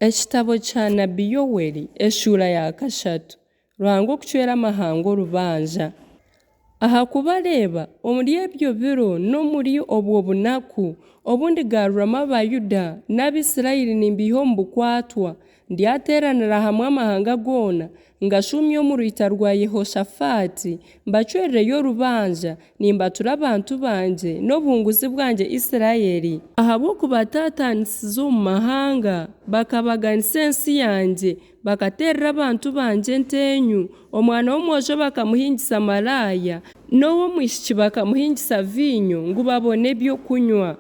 Ekitabo kya Nabbi Yoweri eshura ya kashatu Ruhango kucwera amahango rubanja. Ahakuba reba omuri ebyo biro n'omuri obwo bunaku obundi garuramu Abayuda n'Abisirayiri nimbiha omu bukwatwa ndyateranira hamwe amahanga goona ngashumya omu rwita rwa Yehoshafati mbacwerereyo rubanja nimbatura abantu banje n'obuhunguzi bwanje Isirayiri ahabw'okubatataniisiza omu mahanga bakabaganisa ensi yanje bakaterera abantu banje entenyu omwana w'omwojo bakamuhingisa malaya n'ow'omwishiki bakamuhingisa vinyo ngu babone ebyokunywa.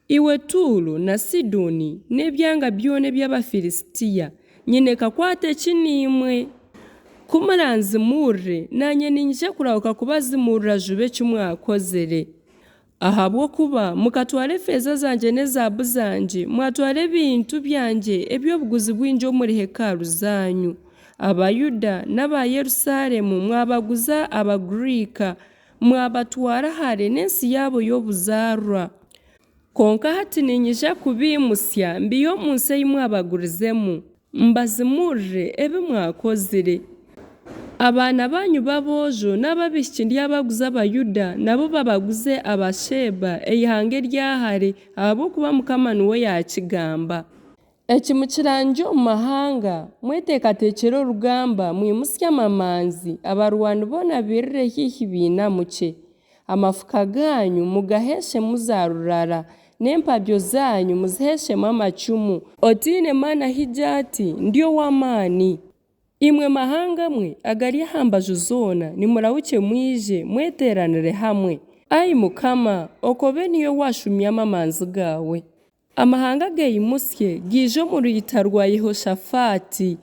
Iwe Turo na Sidoni n'ebyanga byona by'Abafilisitiya nyine kakwate kinimwe kumuranzimurre nanye ninje kurauka kubazimurra jube kimwakozere. Ahabw'okuba mukatwara efeeza zanje n'ezaabu zanje mwatwara ebintu byanje eby'obuguzi bwingi omuri hekalu zanyu. Abayuda n'aba Yerusalemu mwabaguza Abagirika mwabatwara hare n'ensi yabo y'obuzarwa. Konka hati ninyija kubimusya mbiyo omu nsi ei mwabagurizemu mbazimurre ebi mwakozire. Abaana banyu b'aboojo n'ababishiki ndyabaguza Abayuda nabo babaguze Abasheba eihanga eryahare ahabw'okuba Mukama niwe yakigamba. Eki mukirangye omu mahanga mwetekateekere orugamba mwimusya amamanzi abarwani boona birire hiihi biina mukye. Amafuka ganyu mugaheshemu za rurara n'empabyo zanyu muziheshemu amacumu otiine maana hija ati ndi ow'amaani. Imwe mahanga mwe agari ahambaju zoona nimurahukye mwije mweteranire hamwe. Ai Mukama okobe niyo washumya amamanzi gawe. Amahanga geimusye gije omu rwita rwa Yehoshafati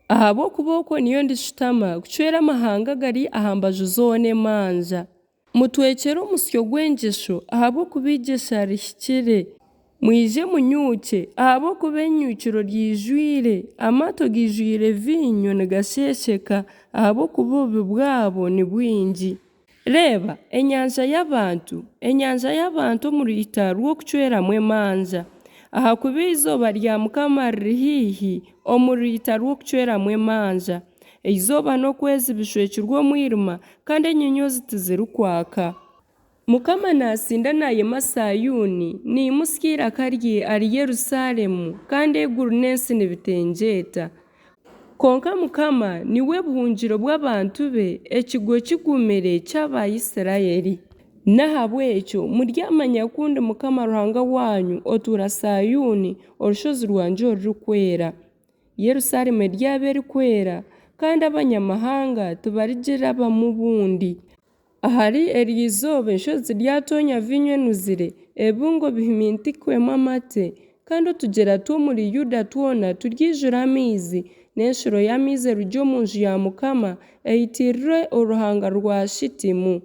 ahabw'okuba okwo niyo ndishutama kucwera amahanga gari ahambaju zoona emanja. Mutwekere omusyo gw'engesho ahabw'okuba igesha rihikire. Mwije munyuke ahabw'okuba enyukiro ryijwire amato gijwire vinyo nigashesheka ahabw'okuba obubi bwabo ni bwingi. Reba enyanja y'abantu omu rwita rw'okucweramu emanja ahakuba izooba rya Mukama riri hiihi omu rwita rw'okucweramu emanja. Izooba n'okwezi bishwekirwe omwirima kandi enyonyozi tizirikwaka. Mukama nasinda nayema Sayuni nimusya iraka rye ari Yerusalemu kandi eiguru n'ensi nibitengyeta. Konka Mukama niwe buhungiro bw'abantu be ekigo kigumire ky'Abayisirayiri. Nahabw'ekyo muryamanya kundi Mukama Ruhanga wanyu otuura Sayuni orushozi rwanje orurikwera. Yerusalemu eryaba erikwera kandi abanyamahanga tibarigirabamu bundi. Ahari eryizooba enshozi ryatonya vinyo enuzire ebungo bihimintikwemu amate kandi otugyera tw'omuri Yuda twona turyijura amaizi n'enshuro y'amaizi erugye omu nju ya Mukama eyitirwe oruhanga rwa Shitimu.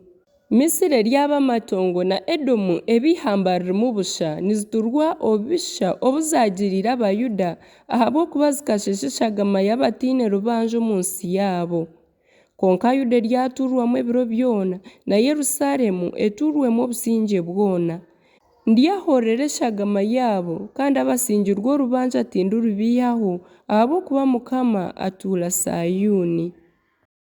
Misiri eryaba amatongo na Edomu ebihamba ririmu busha niziturwa obusha obuzagirira Abayuda ahabw'okuba zikashesha eshagama y'abatiine rubanja omu nsi yabo. Konka Yuda eryaturwamu ebiro byona na Yerusalemu eturwemu obusingye bwona. Ndyahorera eshagama yabo kandi abasingirwe orubanja tindi rubiihaho ahabw'okuba Mukama atuura Sayuni.